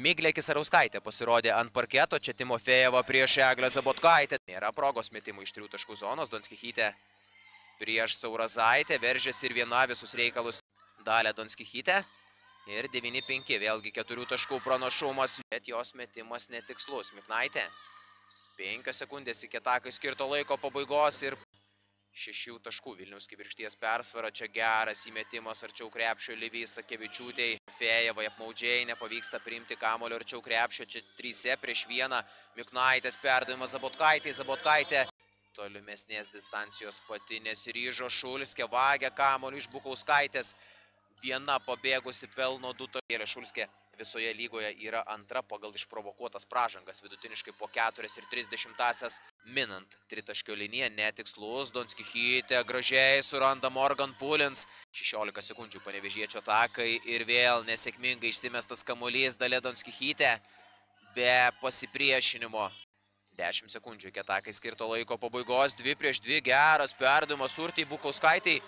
Miglė Kisarauskaitė pasirodė ant parketo, čia Timofejeva prieš Eglę Zabotkaitę. Nėra progos metimų iš 3 taškų zonos, Donskichytė prieš Saurazaitę, veržėsi ir viena visus reikalus Dalia Donskichytė. Ir 9-5, vėlgi 4 taškų pranašumas, bet jos metimas netikslus. Miknaitė, 5 sekundės iki atakai skirto laiko pabaigos ir 6 taškų Vilniaus Kibirkšties persvara, čia geras įmetimas arčiau krepšio Livijai Sakevičiūtei. Fejevai apmaudžiai nepavyksta priimti kamuolio arčiau krepšio, čia 3 prieš 1. Miknaitės perdavimas Zabotkaitei, Zabotkaitė. Tolimesnės distancijos pati nesiryžo, Šulskė vagia kamuolį iš Bukauskaitės. Viena pabėgusi pelno 2 taškus. Šulskė visoje lygoje yra antra pagal išprovokuotas pražangas, vidutiniškai po 4,3, minant tritaškio liniją, netikslus, Donskichytė gražiai suranda Morgan Pulins, 16 sekundžių Panevėžiečio atakai ir vėl nesėkmingai išsimestas kamuolys, Dalia Donskichytė be pasipriešinimo. 10 sekundžių iki atakai skirto laiko pabaigos, 2 prieš 2, geras perdavimas Urtei Bukauskaitei.